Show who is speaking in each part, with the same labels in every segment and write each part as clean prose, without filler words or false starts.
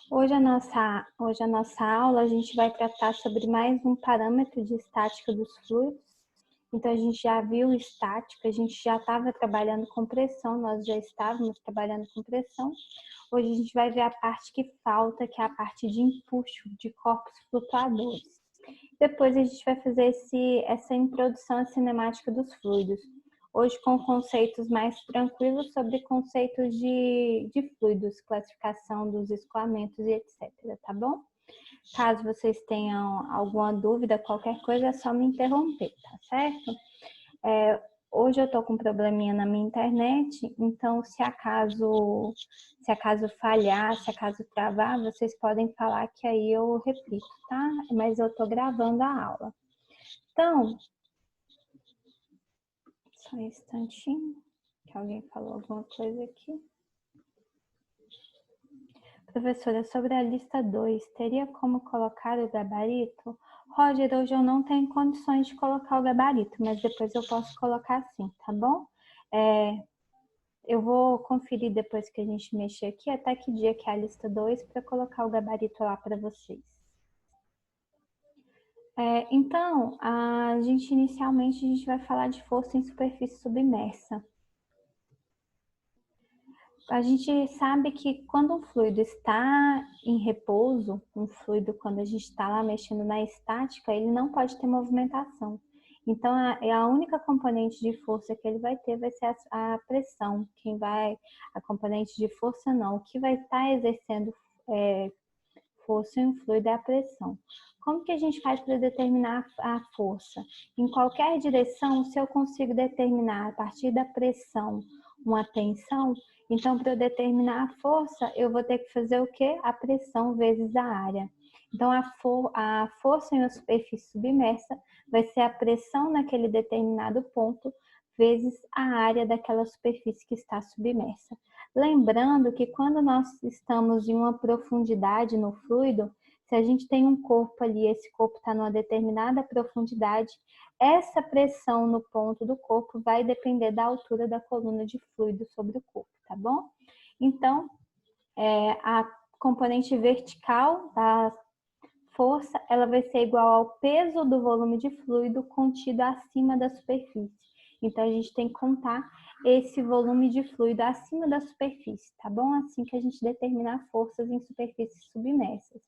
Speaker 1: Hoje a nossa aula a gente vai tratar sobre mais um parâmetro de estática dos fluidos. Então, a gente já viu estática, a gente já estava trabalhando com pressão, nós já estávamos trabalhando com pressão. Hoje a gente vai ver a parte que falta, que é a parte de empuxo de corpos flutuadores. Depois a gente vai fazer essa introdução à cinemática dos fluidos. Hoje com conceitos mais tranquilos sobre conceitos de fluidos, classificação dos escoamentos e etc, tá bom? Caso vocês tenham alguma dúvida, qualquer coisa, é só me interromper, tá certo? Hoje eu tô com um probleminha na minha internet, então se acaso falhar, se acaso travar, vocês podem falar que aí eu repito, tá? Mas eu tô gravando a aula. Então, só um instantinho, que alguém falou alguma coisa aqui. Professora, sobre a lista 2, teria como colocar o gabarito? Roger, hoje eu não tenho condições de colocar o gabarito, mas depois eu posso colocar sim, tá bom? Eu vou conferir depois que a gente mexer aqui, até que dia que é a lista 2, para colocar o gabarito lá para vocês. Então, inicialmente a gente vai falar de força em superfície submersa. A gente sabe que quando um fluido está em repouso, um fluido quando a gente está lá mexendo na estática, ele não pode ter movimentação. Então, a única componente de força que ele vai ter vai ser a pressão. A componente de força não, o que vai estar exercendo força em um fluido é a pressão. Como que a gente faz para determinar a força? Em qualquer direção, se eu consigo determinar a partir da pressão uma tensão, então para eu determinar a força, eu vou ter que fazer o quê? A pressão vezes a área. Então a força em uma superfície submersa vai ser a pressão naquele determinado ponto vezes a área daquela superfície que está submersa. Lembrando que quando nós estamos em uma profundidade no fluido, se a gente tem um corpo ali, esse corpo está numa determinada profundidade, essa pressão no ponto do corpo vai depender da altura da coluna de fluido sobre o corpo, tá bom? Então, a componente vertical da força, ela vai ser igual ao peso do volume de fluido contido acima da superfície. Então, a gente tem que contar esse volume de fluido acima da superfície, tá bom? Assim que a gente determina forças em superfícies submersas.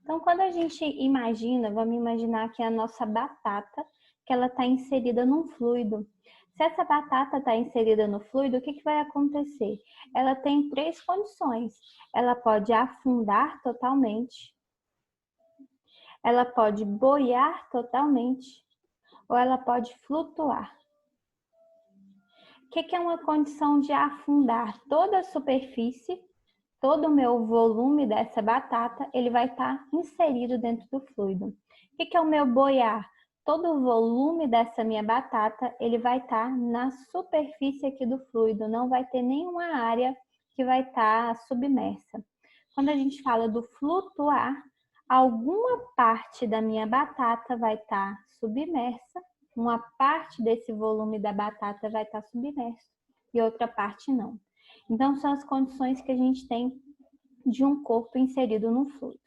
Speaker 1: Então, quando a gente imagina, vamos imaginar que a nossa batata, que ela está inserida num fluido. Se essa batata está inserida no fluido, o que vai acontecer? Ela tem três condições. Ela pode afundar totalmente, ela pode boiar totalmente, ou ela pode flutuar. O que é uma condição de afundar? Toda a superfície, todo o meu volume dessa batata, ele vai estar inserido dentro do fluido. O que é o meu boiar? Todo o volume dessa minha batata, ele vai estar na superfície aqui do fluido, não vai ter nenhuma área que vai estar submersa. Quando a gente fala do flutuar, alguma parte da minha batata vai estar submersa, uma parte desse volume da batata vai estar submerso e outra parte não. Então, são as condições que a gente tem de um corpo inserido no fluido.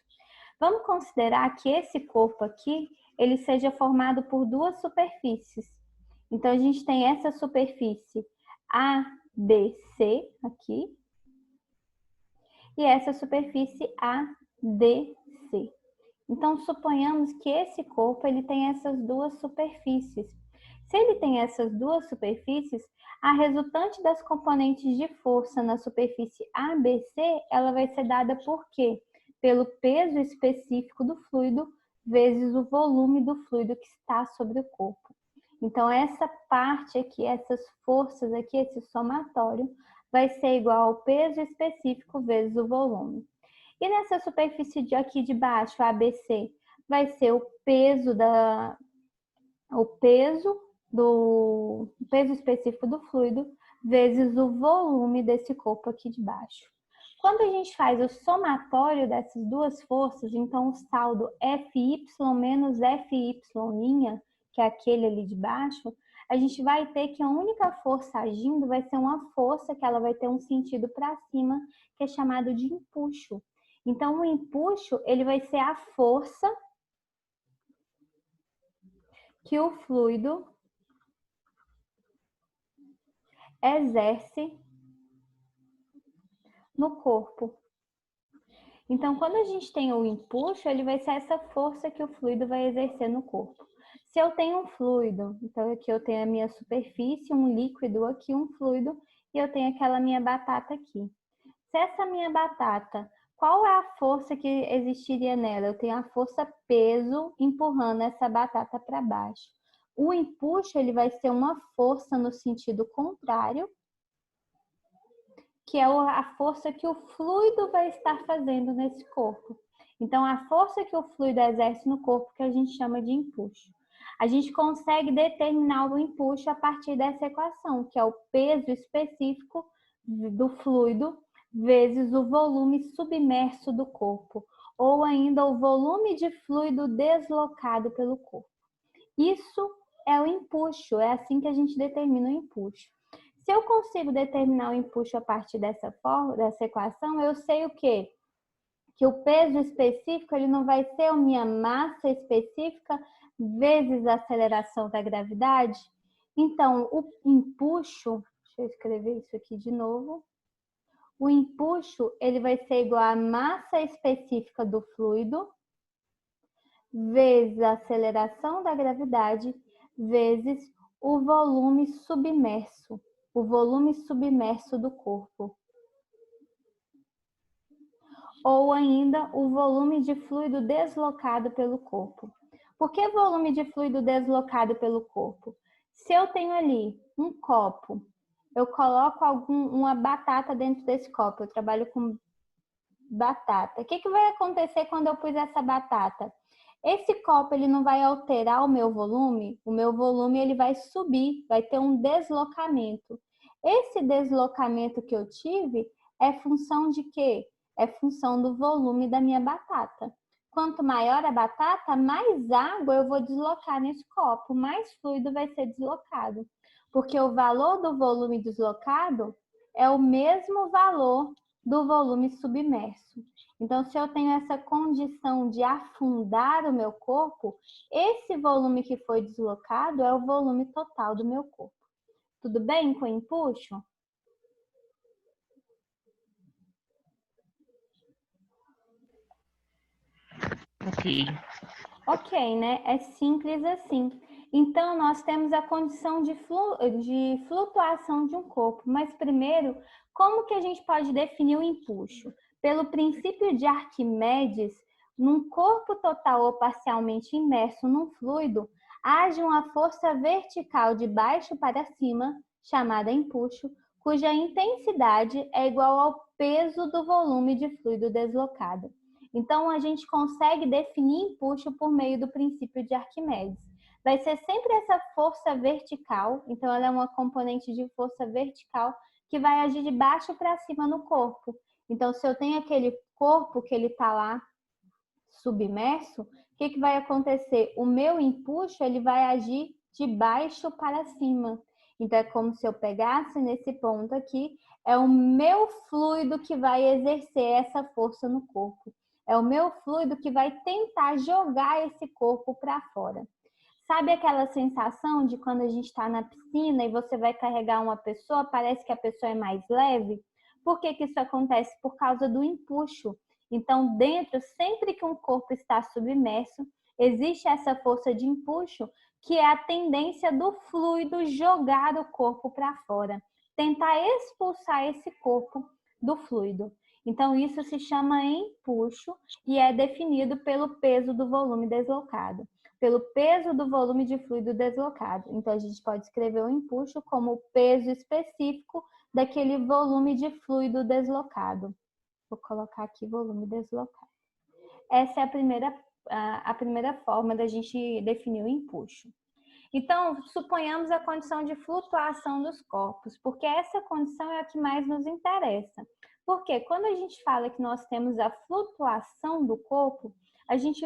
Speaker 1: Vamos considerar que esse corpo aqui, ele seja formado por duas superfícies. Então, a gente tem essa superfície ABC aqui e essa superfície ADC. Então, suponhamos que esse corpo ele tem essas duas superfícies. Se ele tem essas duas superfícies, a resultante das componentes de força na superfície ABC, ela vai ser dada por quê? Pelo peso específico do fluido vezes o volume do fluido que está sobre o corpo. Então, essa parte aqui, essas forças aqui, esse somatório, vai ser igual ao peso específico vezes o volume. E nessa superfície aqui de baixo, ABC, vai ser o peso específico do fluido vezes o volume desse corpo aqui de baixo. Quando a gente faz o somatório dessas duas forças, então o saldo FY menos FY', que é aquele ali de baixo, a gente vai ter que a única força agindo vai ser uma força que ela vai ter um sentido para cima, que é chamado de empuxo. Então, o empuxo, ele vai ser a força que o fluido exerce no corpo. Então, quando a gente tem o empuxo, ele vai ser essa força que o fluido vai exercer no corpo. Se eu tenho um fluido, então aqui eu tenho a minha superfície, um líquido aqui, um fluido, e eu tenho aquela minha batata aqui. Se essa minha batata, qual é a força que existiria nela? Eu tenho a força peso empurrando essa batata para baixo. O empuxo, ele vai ser uma força no sentido contrário, que é a força que o fluido vai estar fazendo nesse corpo. Então, a força que o fluido exerce no corpo que a gente chama de empuxo. A gente consegue determinar o empuxo a partir dessa equação, que é o peso específico do fluido vezes o volume submerso do corpo, ou ainda o volume de fluido deslocado pelo corpo. Isso é o empuxo, é assim que a gente determina o empuxo. Se eu consigo determinar o empuxo a partir dessa equação, eu sei o quê? Que o peso específico ele não vai ser a minha massa específica vezes a aceleração da gravidade. Então, o empuxo, deixa eu escrever isso aqui de novo. O empuxo ele vai ser igual à massa específica do fluido vezes a aceleração da gravidade vezes o volume submerso do corpo. Ou ainda o volume de fluido deslocado pelo corpo. Por que volume de fluido deslocado pelo corpo? Se eu tenho ali um copo, eu coloco uma batata dentro desse copo, eu trabalho com batata. O que vai acontecer quando eu pus essa batata? Esse copo ele não vai alterar o meu volume ele vai subir, vai ter um deslocamento. Esse deslocamento que eu tive é função de quê? É função do volume da minha batata. Quanto maior a batata, mais água eu vou deslocar nesse copo, mais fluido vai ser deslocado. Porque o valor do volume deslocado é o mesmo valor do volume submerso. Então, se eu tenho essa condição de afundar o meu corpo, esse volume que foi deslocado é o volume total do meu corpo. Tudo bem com o empuxo? Ok, né? É simples assim. Então, nós temos a condição de flutuação de um corpo. Mas primeiro, como que a gente pode definir o empuxo? Pelo princípio de Arquimedes, num corpo total ou parcialmente imerso num fluido, age uma força vertical de baixo para cima, chamada empuxo, cuja intensidade é igual ao peso do volume de fluido deslocado. Então, a gente consegue definir empuxo por meio do princípio de Arquimedes. Vai ser sempre essa força vertical, então ela é uma componente de força vertical que vai agir de baixo para cima no corpo. Então, se eu tenho aquele corpo que ele está lá submerso, o que vai acontecer? O meu empuxo ele vai agir de baixo para cima. Então, é como se eu pegasse nesse ponto aqui, é o meu fluido que vai exercer essa força no corpo. É o meu fluido que vai tentar jogar esse corpo para fora. Sabe aquela sensação de quando a gente está na piscina e você vai carregar uma pessoa, parece que a pessoa é mais leve? Por que isso acontece? Por causa do empuxo. Então, dentro, sempre que um corpo está submerso, existe essa força de empuxo, que é a tendência do fluido jogar o corpo para fora, tentar expulsar esse corpo do fluido. Então, isso se chama empuxo e é definido pelo peso do volume deslocado, pelo peso do volume de fluido deslocado. Então, a gente pode escrever o empuxo como o peso específico daquele volume de fluido deslocado. Vou colocar aqui volume deslocado. Essa é a primeira forma da gente definir o empuxo. Então, suponhamos a condição de flutuação dos corpos, porque essa condição é a que mais nos interessa. Porque quando a gente fala que nós temos a flutuação do corpo, a gente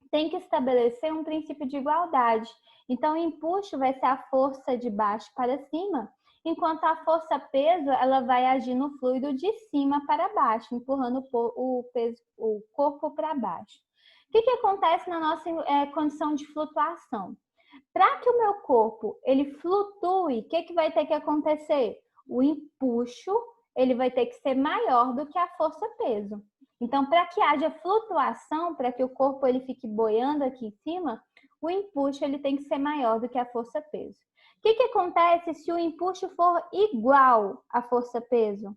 Speaker 1: tem que estabelecer um princípio de igualdade. Então, o empuxo vai ser a força de baixo para cima, enquanto a força-peso ela vai agir no fluido de cima para baixo, empurrando o corpo para baixo. O que acontece na nossa condição de flutuação? Para que o meu corpo ele flutue, o que vai ter que acontecer? O empuxo ele vai ter que ser maior do que a força-peso. Então, para que haja flutuação, para que o corpo ele fique boiando aqui em cima, o empuxo ele tem que ser maior do que a força-peso. O que acontece se o empuxo for igual à força-peso?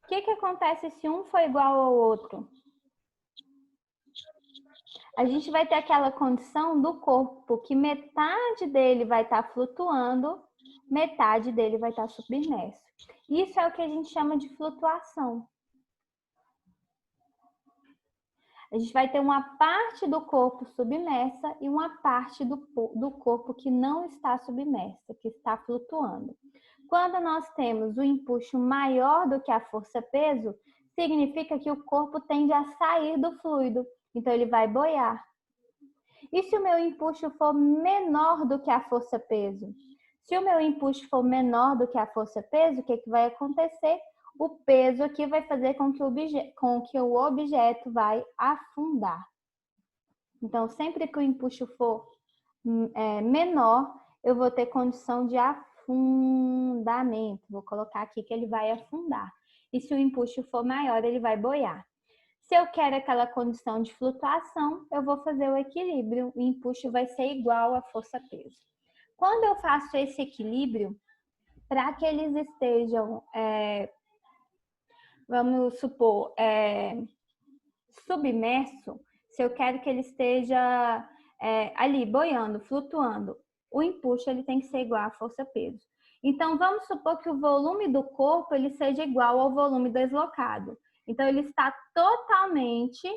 Speaker 1: O que acontece se um for igual ao outro? A gente vai ter aquela condição do corpo que metade dele vai estar flutuando, metade dele vai estar submerso. Isso é o que a gente chama de flutuação. A gente vai ter uma parte do corpo submersa e uma parte do corpo que não está submersa, que está flutuando. Quando nós temos o empuxo maior do que a força-peso, significa que o corpo tende a sair do fluido, então ele vai boiar. E se o meu empuxo for menor do que a força-peso? Se o meu empuxo for menor do que a força-peso, o que vai acontecer? O peso aqui vai fazer com que o objeto vai afundar. Então, sempre que o empuxo for menor, eu vou ter condição de afundamento. Vou colocar aqui que ele vai afundar. E se o empuxo for maior, ele vai boiar. Se eu quero aquela condição de flutuação, eu vou fazer o equilíbrio. O empuxo vai ser igual à força-peso. Quando eu faço esse equilíbrio, para que eles estejam, vamos supor, submerso, se eu quero que ele esteja ali boiando, flutuando, o empuxo ele tem que ser igual à força-peso. Então, vamos supor que o volume do corpo ele seja igual ao volume deslocado. Então, ele está totalmente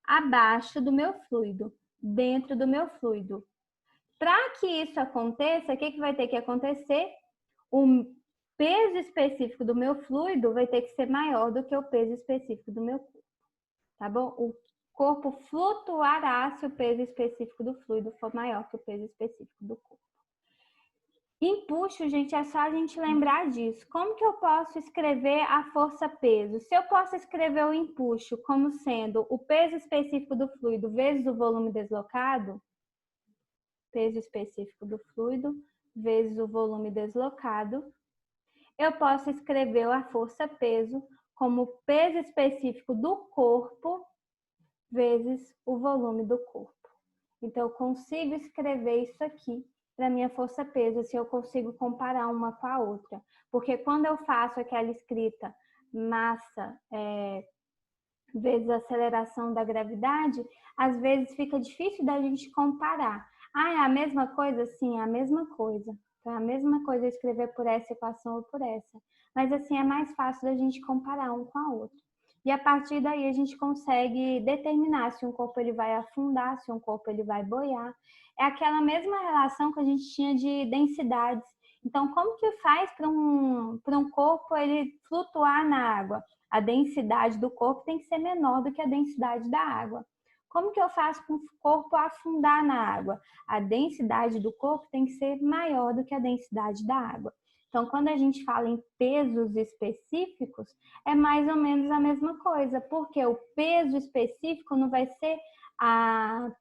Speaker 1: abaixo do meu fluido, dentro do meu fluido. Para que isso aconteça, o que vai ter que acontecer? O peso específico do meu fluido vai ter que ser maior do que o peso específico do meu corpo, tá bom? O corpo flutuará se o peso específico do fluido for maior que o peso específico do corpo. Empuxo, gente, é só a gente lembrar disso. Como que eu posso escrever a força-peso? Se eu posso escrever o empuxo como sendo o peso específico do fluido vezes o volume deslocado, peso específico do fluido vezes o volume deslocado, eu posso escrever a força-peso como peso específico do corpo vezes o volume do corpo. Então, eu consigo escrever isso aqui para minha força-peso, se eu consigo comparar uma com a outra. Porque quando eu faço aquela escrita massa vezes a aceleração da gravidade, às vezes fica difícil da gente comparar. Ah, é a mesma coisa? Sim, é a mesma coisa. Então, é a mesma coisa escrever por essa equação ou por essa. Mas assim é mais fácil da gente comparar um com a outra. E a partir daí a gente consegue determinar se um corpo ele vai afundar, se um corpo ele vai boiar. É aquela mesma relação que a gente tinha de densidades. Então, como que faz para um corpo ele flutuar na água? A densidade do corpo tem que ser menor do que a densidade da água. Como que eu faço para o corpo afundar na água? A densidade do corpo tem que ser maior do que a densidade da água. Então, quando a gente fala em pesos específicos, é mais ou menos a mesma coisa, porque o peso específico não vai ser a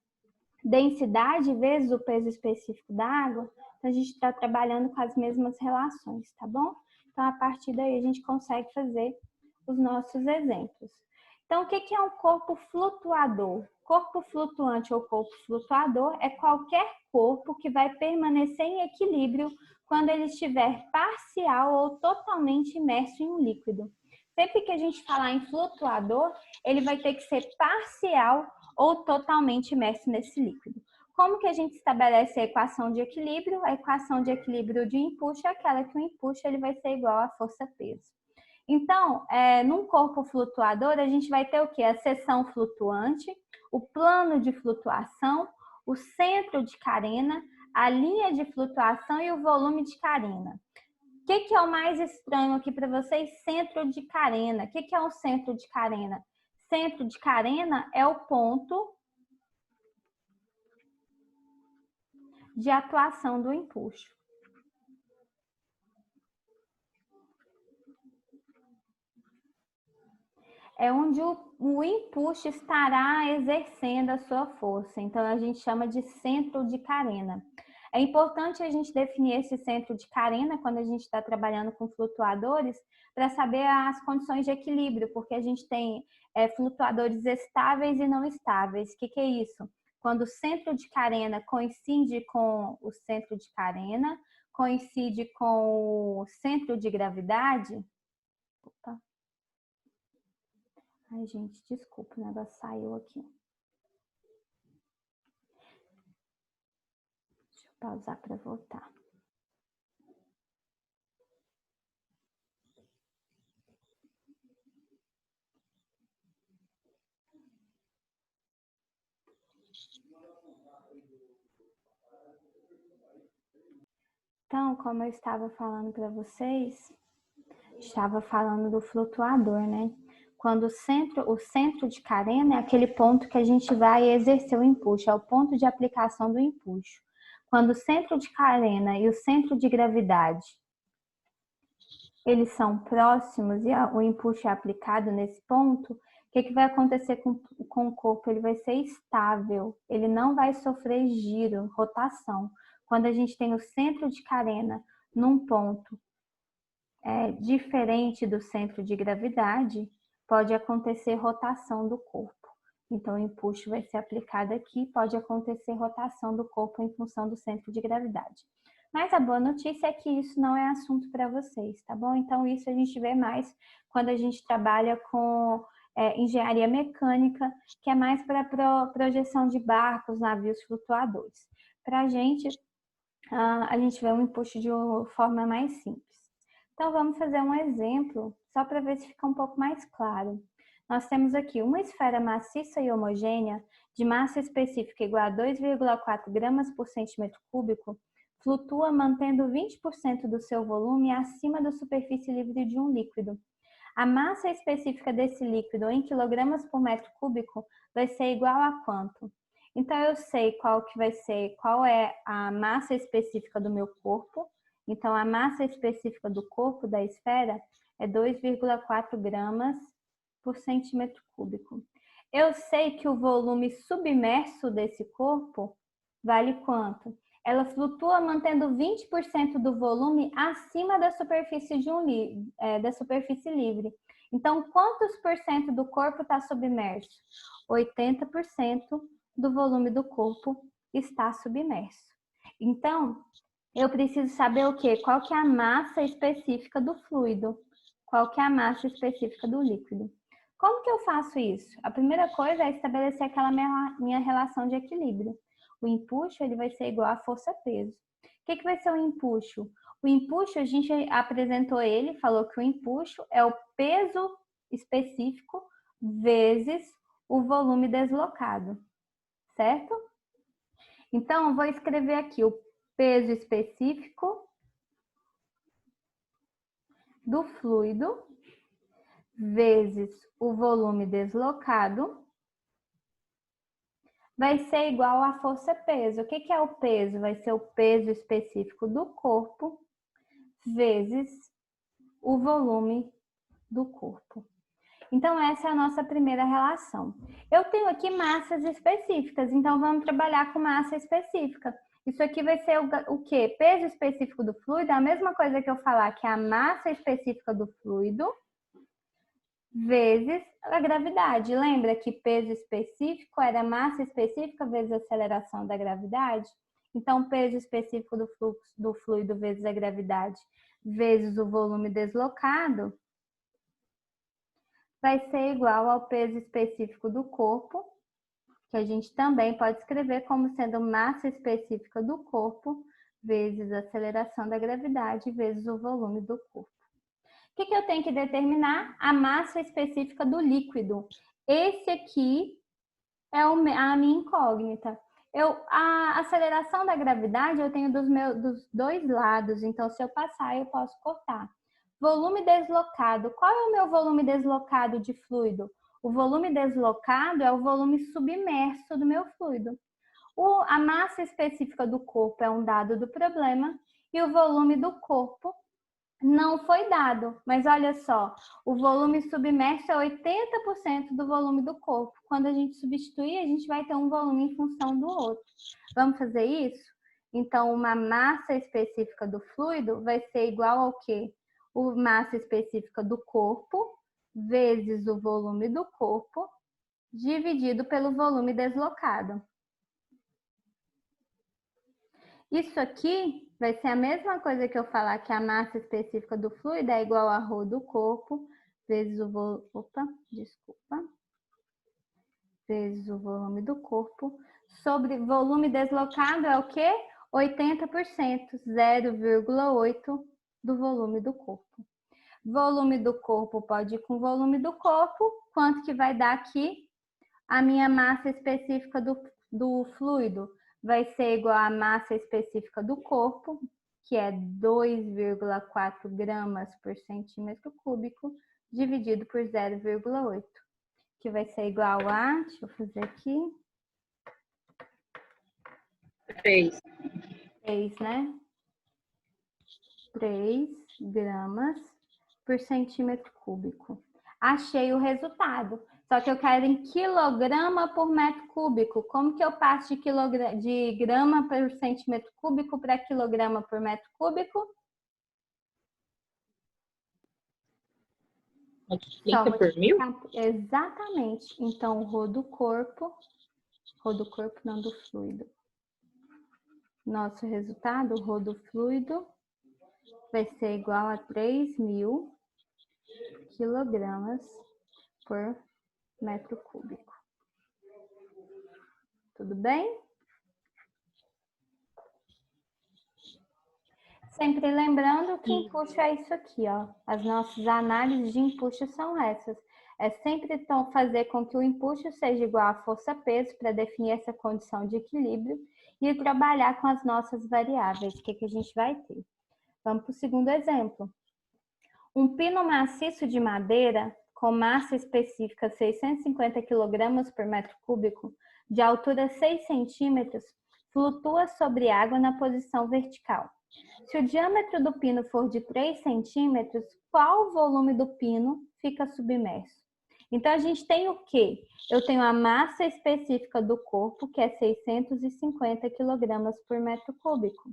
Speaker 1: densidade vezes o peso específico da água. Então, a gente está trabalhando com as mesmas relações, tá bom? Então, a partir daí, a gente consegue fazer os nossos exemplos. Então, o que é um corpo flutuador? Corpo flutuante ou corpo flutuador é qualquer corpo que vai permanecer em equilíbrio quando ele estiver parcial ou totalmente imerso em um líquido. Sempre que a gente falar em flutuador, ele vai ter que ser parcial ou totalmente imerso nesse líquido. Como que a gente estabelece a equação de equilíbrio? A equação de equilíbrio de empuxo é aquela que o empuxo ele vai ser igual à força-peso. Então, num corpo flutuador, a gente vai ter o quê? A seção flutuante, o plano de flutuação, o centro de carena, a linha de flutuação e o volume de carena. O que é o mais estranho aqui para vocês? Centro de carena. O que é o centro de carena? Centro de carena é o ponto de atuação do empuxo. É onde o empuxo estará exercendo a sua força. Então, a gente chama de centro de carena. É importante a gente definir esse centro de carena quando a gente está trabalhando com flutuadores, para saber as condições de equilíbrio, porque a gente tem flutuadores estáveis e não estáveis. O que é isso? Quando o centro de carena coincide com o centro de carena, coincide com o centro de gravidade. Opa. Ai, gente, desculpa, o negócio saiu aqui. Deixa eu pausar para voltar. Então, como eu estava falando para vocês, estava falando do flutuador, né? Quando o centro de carena é aquele ponto que a gente vai exercer o empuxo, é o ponto de aplicação do empuxo. Quando o centro de carena e o centro de gravidade, eles são próximos e o empuxo é aplicado nesse ponto, o que vai acontecer com o corpo? Ele vai ser estável, ele não vai sofrer giro, rotação. Quando a gente tem o centro de carena num ponto diferente do centro de gravidade, pode acontecer rotação do corpo. Então, o empuxo vai ser aplicado aqui, pode acontecer rotação do corpo em função do centro de gravidade. Mas a boa notícia é que isso não é assunto para vocês, tá bom? Então, isso a gente vê mais quando a gente trabalha com engenharia mecânica, que é mais para projeção de barcos, navios flutuadores. Para a gente vê um empuxo de uma forma mais simples. Então, vamos fazer um exemplo, só para ver se fica um pouco mais claro. Nós temos aqui uma esfera maciça e homogênea, de massa específica igual a 2,4 gramas por centímetro cúbico, flutua mantendo 20% do seu volume acima da superfície livre de um líquido. A massa específica desse líquido em quilogramas por metro cúbico vai ser igual a quanto? Então, eu sei qual é a massa específica do meu corpo. Então, a massa específica do corpo da esfera é 2,4 gramas por centímetro cúbico. Eu sei que o volume submerso desse corpo vale quanto? Ela flutua mantendo 20% do volume acima da superfície da superfície livre. Então, quantos por cento do corpo está submerso? 80% do volume do corpo está submerso. Então, eu preciso saber o quê? Qual que é a massa específica do fluido? Qual que é a massa específica do líquido? Como que eu faço isso? A primeira coisa é estabelecer aquela minha relação de equilíbrio. O empuxo ele vai ser igual a força-peso. O que vai ser o empuxo? O empuxo, a gente apresentou ele, falou que o empuxo é o peso específico vezes o volume deslocado, certo? Então, eu vou escrever aqui o peso específico do fluido vezes o volume deslocado vai ser igual a força-peso. O que é o peso? Vai ser o peso específico do corpo vezes o volume do corpo. Então, essa é a nossa primeira relação. Eu tenho aqui massas específicas, então vamos trabalhar com massa específica. Isso aqui vai ser o quê? Peso específico do fluido, é a mesma coisa que eu falar que é a massa específica do fluido vezes a gravidade. Lembra que peso específico era massa específica vezes a aceleração da gravidade? Então, peso específico do fluido vezes a gravidade vezes o volume deslocado vai ser igual ao peso específico do corpo, que a gente também pode escrever como sendo massa específica do corpo vezes a aceleração da gravidade vezes o volume do corpo. O que eu tenho que determinar? A massa específica do líquido. Esse aqui é a minha incógnita. A aceleração da gravidade eu tenho dos dois lados, então se eu passar eu posso cortar. Volume deslocado. Qual é o meu volume deslocado de fluido? O volume deslocado é o volume submerso do meu fluido. A massa específica do corpo é um dado do problema e o volume do corpo não foi dado. Mas olha só, o volume submerso é 80% do volume do corpo. Quando a gente substituir, a gente vai ter um volume em função do outro. Vamos fazer isso? Então, uma massa específica do fluido vai ser igual ao quê? A massa específica do corpo vezes o volume do corpo dividido pelo volume deslocado. Isso aqui vai ser a mesma coisa que eu falar que a massa específica do fluido é igual a ρ do corpo vezes o vezes o volume do corpo sobre volume deslocado é o quê? 80%, 0,8 do volume do corpo. Volume do corpo pode ir com volume do corpo, quanto que vai dar aqui? A minha massa específica do fluido vai ser igual à massa específica do corpo, que é 2,4 gramas por centímetro cúbico, dividido por 0,8, que vai ser igual a, deixa eu fazer aqui, 3, né? 3 gramas por centímetro cúbico. Achei o resultado. Só que eu quero em quilograma por metro cúbico. Como que eu passo de grama por centímetro cúbico para quilograma por metro cúbico?
Speaker 2: Multiplica por 1000?
Speaker 1: Exatamente. Então, o ρ do corpo não, do fluido. Nosso resultado, o ρ do fluido, vai ser igual a 3.000 quilogramas por metro cúbico. Tudo bem? Sempre lembrando que empuxo é isso aqui, ó. As nossas análises de empuxo são essas. É sempre então fazer com que o empuxo seja igual a força-peso para definir essa condição de equilíbrio e trabalhar com as nossas variáveis. O que a gente vai ter? Vamos para o segundo exemplo. Um pino maciço de madeira com massa específica 650 kg por metro cúbico, de altura 6 centímetros, flutua sobre água na posição vertical. Se o diâmetro do pino for de 3 centímetros, qual o volume do pino fica submerso? Então, a gente tem o quê? Eu tenho a massa específica do corpo, que é 650 kg por metro cúbico.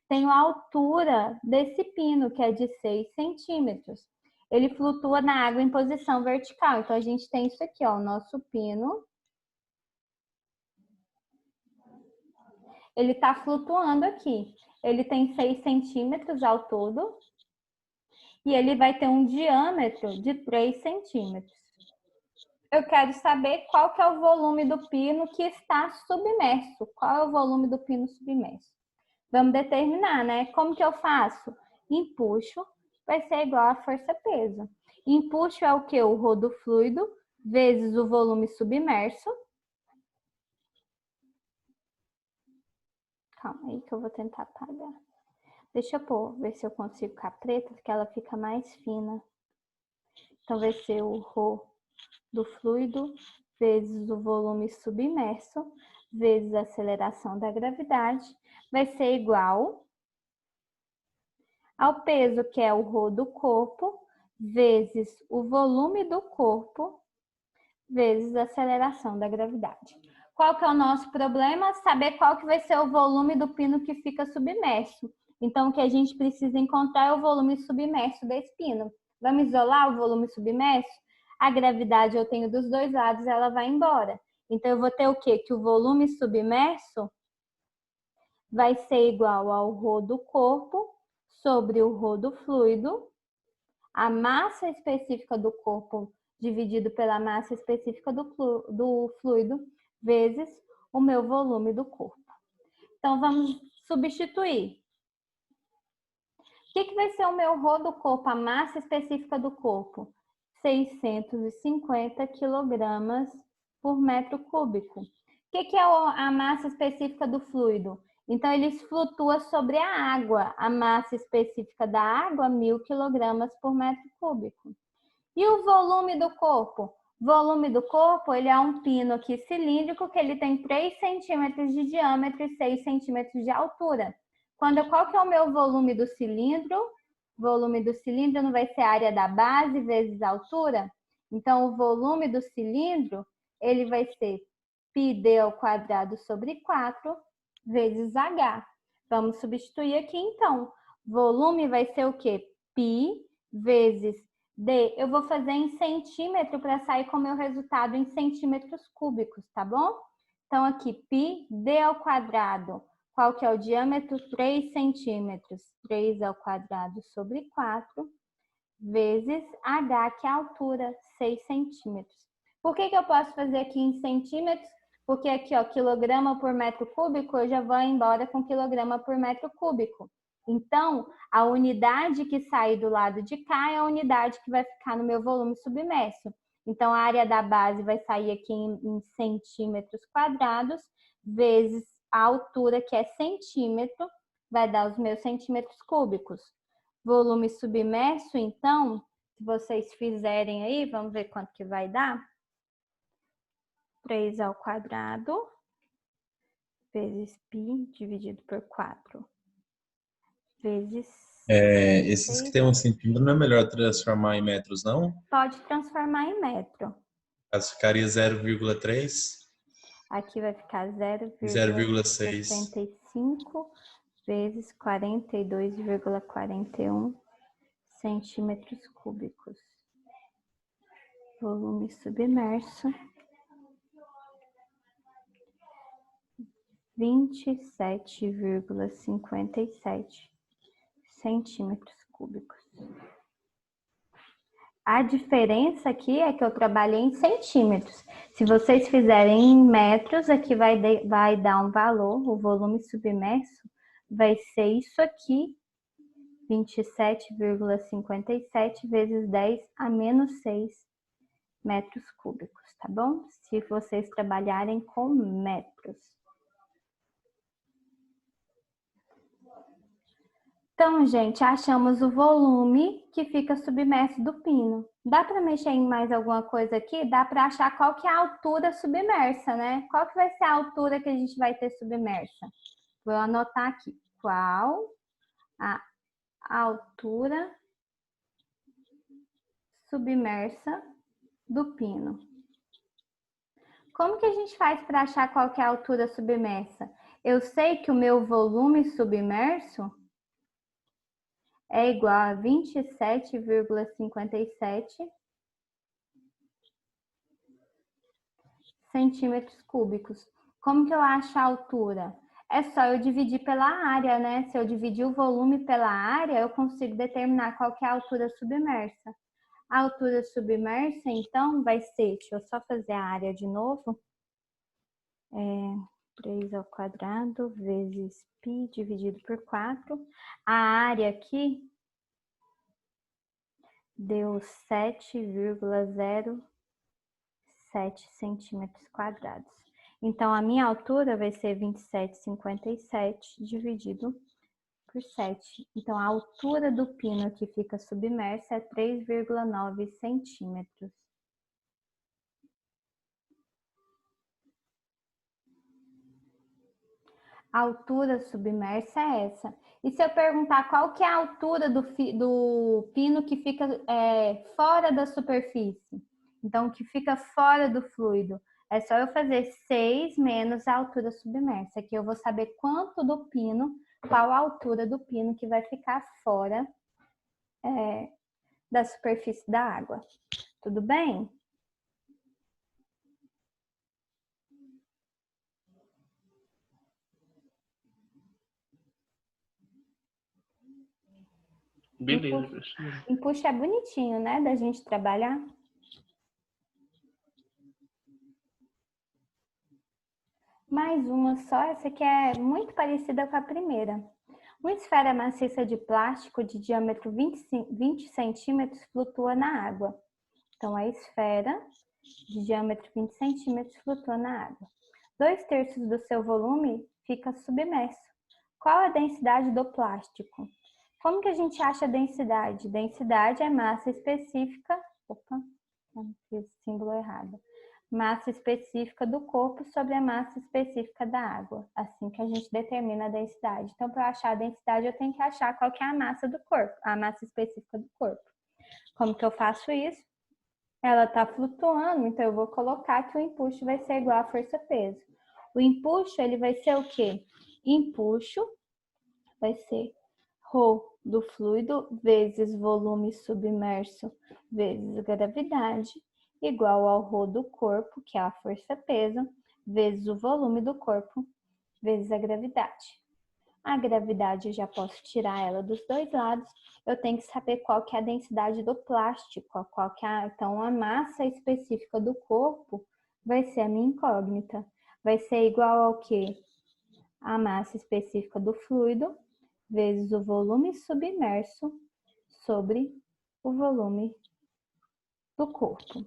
Speaker 1: Tenho a altura desse pino, que é de 6 centímetros. Ele flutua na água em posição vertical. Então, a gente tem isso aqui, ó, o nosso pino. Ele está flutuando aqui. Ele tem 6 centímetros ao todo. E ele vai ter um diâmetro de 3 centímetros. Eu quero saber qual que é o volume do pino que está submerso. Qual é o volume do pino submerso? Vamos determinar, né? Como que eu faço? Empuxo vai ser igual a força-peso. Empuxo é o quê? O ρ do fluido vezes o volume submerso. Calma aí que eu vou tentar apagar. Deixa eu pôr, ver se eu consigo ficar preta, porque ela fica mais fina. Então, vai ser o ρ do fluido vezes o volume submerso vezes a aceleração da gravidade vai ser igual ao peso, que é o ρ do corpo, vezes o volume do corpo, vezes a aceleração da gravidade. Qual que é o nosso problema? Saber qual que vai ser o volume do pino que fica submerso. Então, o que a gente precisa encontrar é o volume submerso desse pino. Vamos isolar o volume submerso? A gravidade eu tenho dos dois lados, ela vai embora. Então, eu vou ter o quê? Que o volume submerso vai ser igual ao ρ do corpo sobre o ρ do fluido, a massa específica do corpo dividido pela massa específica do fluido, vezes o meu volume do corpo. Então, vamos substituir. O que vai ser o meu ρ do corpo, a massa específica do corpo? 650 kg por metro cúbico. O que é a massa específica do fluido? Então, ele flutua sobre a água. A massa específica da água, 1000 kg por metro cúbico. E o volume do corpo? Volume do corpo, ele é um pino aqui cilíndrico que ele tem 3 centímetros de diâmetro e 6 centímetros de altura. Qual que é o meu volume do cilindro? Volume do cilindro não vai ser a área da base vezes a altura? Então, o volume do cilindro, ele vai ser πd ao quadrado sobre 4 vezes h. Vamos substituir aqui, então. Volume vai ser o quê? Π vezes D. Eu vou fazer em centímetro para sair com o meu resultado em centímetros cúbicos, tá bom? Então, aqui, π d ao quadrado. Qual que é o diâmetro? 3 centímetros. 3 ao quadrado sobre 4 vezes h, que é a altura, 6 centímetros. Por que eu posso fazer aqui em centímetros? Porque aqui, ó, quilograma por metro cúbico, eu já vou embora com quilograma por metro cúbico. Então, a unidade que sai do lado de cá é a unidade que vai ficar no meu volume submerso. Então, a área da base vai sair aqui em centímetros quadrados, vezes a altura, que é centímetro, vai dar os meus centímetros cúbicos. Volume submerso, então, se vocês fizerem aí, vamos ver quanto que vai dar. 3 ao quadrado vezes π dividido por 4 vezes...
Speaker 2: Esses que tem um centímetro, não é melhor transformar em metros, não?
Speaker 1: Pode transformar em metro.
Speaker 2: Caso ficaria 0,3.
Speaker 1: Aqui vai ficar
Speaker 2: 0,6
Speaker 1: 0,65 vezes 42,41 centímetros cúbicos. Volume submerso. 27,57 centímetros cúbicos. A diferença aqui é que eu trabalhei em centímetros. Se vocês fizerem em metros, aqui vai dar um valor, o volume submerso vai ser isso aqui, 27,57 vezes 10 a menos 6 metros cúbicos, tá bom? Se vocês trabalharem com metros. Então, gente, achamos o volume que fica submerso do pino. Dá para mexer em mais alguma coisa aqui? Dá para achar qual que é a altura submersa, né? Qual que vai ser a altura que a gente vai ter submersa? Vou anotar aqui. Qual a altura submersa do pino? Como que a gente faz para achar qual que é a altura submersa? Eu sei que o meu volume submerso é igual a 27,57 centímetros cúbicos. Como que eu acho a altura? É só eu dividir pela área, né? Se eu dividir o volume pela área, eu consigo determinar qual que é a altura submersa. A altura submersa, então, vai ser... Deixa eu só fazer a área de novo. 3 ao quadrado vezes π dividido por 4. A área aqui deu 7,07 centímetros quadrados. Então, a minha altura vai ser 27,57 dividido por 7. Então, a altura do pino que fica submerso é 3,9 centímetros. A altura submersa é essa. E se eu perguntar qual que é a altura do pino que fica fora da superfície? Então, que fica fora do fluido. É só eu fazer 6 menos a altura submersa. Aqui eu vou saber quanto do pino, qual a altura do pino que vai ficar fora da superfície da água. Tudo bem?
Speaker 3: Beleza, professor.
Speaker 1: Empuxa é bonitinho, né, da gente trabalhar. Mais uma só, essa aqui é muito parecida com a primeira. Uma esfera maciça de plástico de diâmetro 20 centímetros flutua na água. Então, a esfera de diâmetro 20 centímetros flutua na água. 2/3 do seu volume fica submerso. Qual a densidade do plástico? Como que a gente acha a densidade? Densidade é massa específica Fiz o símbolo errado. Massa específica do corpo sobre a massa específica da água. Assim que a gente determina a densidade. Então, para eu achar a densidade, eu tenho que achar qual que é a massa do corpo, a massa específica do corpo. Como que eu faço isso? Ela está flutuando, então eu vou colocar que o empuxo vai ser igual a força-peso. O empuxo, ele vai ser o quê? Empuxo vai ser ρ do fluido vezes volume submerso vezes gravidade, igual ao ρ do corpo, que é a força-peso, vezes o volume do corpo, vezes a gravidade. A gravidade eu já posso tirar ela dos dois lados. Eu tenho que saber qual que é a densidade do plástico, então a massa específica do corpo vai ser a minha incógnita. Vai ser igual ao quê? A massa específica do fluido vezes o volume submerso sobre o volume do corpo.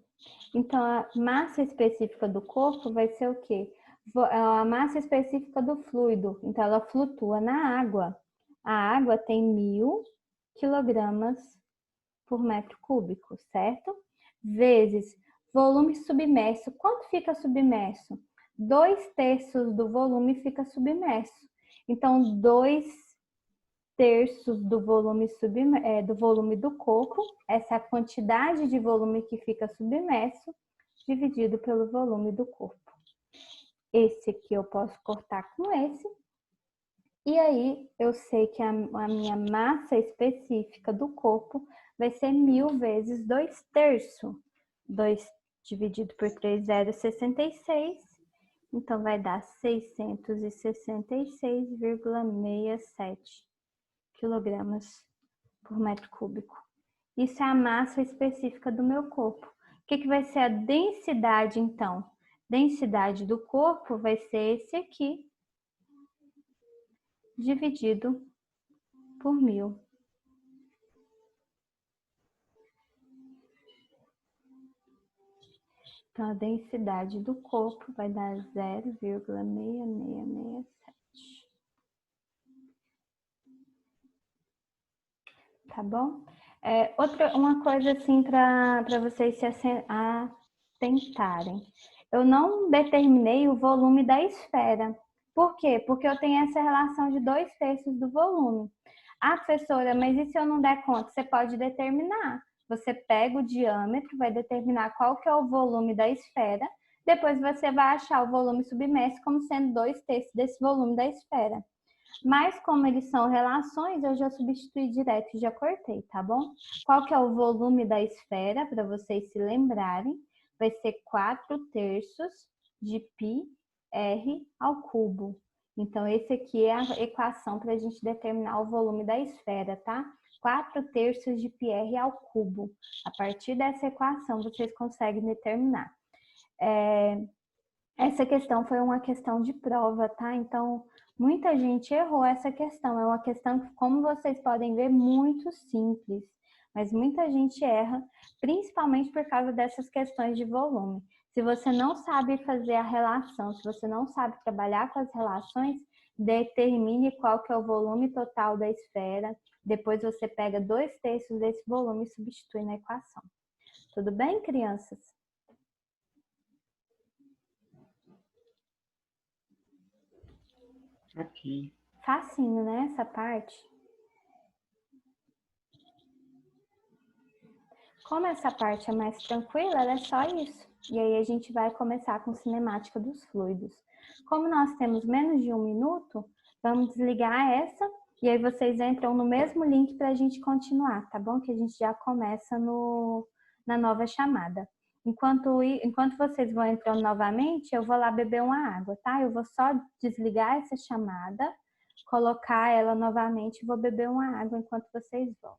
Speaker 1: Então, a massa específica do corpo vai ser o quê? A massa específica do fluido. Então, ela flutua na água. A água tem 1000 quilogramas por metro cúbico, certo? Vezes volume submerso. Quanto fica submerso? 2/3 do volume fica submerso. Então, 2/3 do volume do corpo, essa é a quantidade de volume que fica submerso, dividido pelo volume do corpo. Esse aqui eu posso cortar com esse. E aí, eu sei que a minha massa específica do corpo vai ser 1000 vezes 2/3. 2 dividido por 3, 0,66. Então, vai dar 666,67 quilogramas por metro cúbico. Isso é a massa específica do meu corpo. O que vai ser a densidade, então? Densidade do corpo vai ser esse aqui, dividido por 1000. Então, a densidade do corpo vai dar 0,6667. Tá bom? Uma coisa assim para vocês se atentarem. Eu não determinei o volume da esfera. Por quê? Porque eu tenho essa relação de 2/3 do volume. Ah, professora, mas e se eu não der conta? Você pode determinar. Você pega o diâmetro, vai determinar qual que é o volume da esfera. Depois você vai achar o volume submerso como sendo 2/3 desse volume da esfera. Mas como eles são relações, eu já substituí direto e já cortei, tá bom? Qual que é o volume da esfera, para vocês se lembrarem? Vai ser 4/3 de πr ao cubo. Então, esse aqui é a equação para a gente determinar o volume da esfera, tá? 4/3 de πr ao cubo. A partir dessa equação, vocês conseguem determinar. Essa questão foi uma questão de prova, tá? Então, muita gente errou essa questão. É uma questão que, como vocês podem ver, muito simples. Mas muita gente erra, principalmente por causa dessas questões de volume. Se você não sabe fazer a relação, se você não sabe trabalhar com as relações, determine qual que é o volume total da esfera. Depois você pega 2/3 desse volume e substitui na equação. Tudo bem, crianças?
Speaker 3: Aqui.
Speaker 1: Facinho, né, essa parte? Como essa parte é mais tranquila, é só isso. E aí a gente vai começar com cinemática dos fluidos. Como nós temos menos de 1 minuto, vamos desligar essa e aí vocês entram no mesmo link para a gente continuar, tá bom? Que a gente já começa na nova chamada. Enquanto vocês vão entrando novamente, eu vou lá beber uma água, tá? Eu vou só desligar essa chamada, colocar ela novamente e vou beber uma água enquanto vocês vão.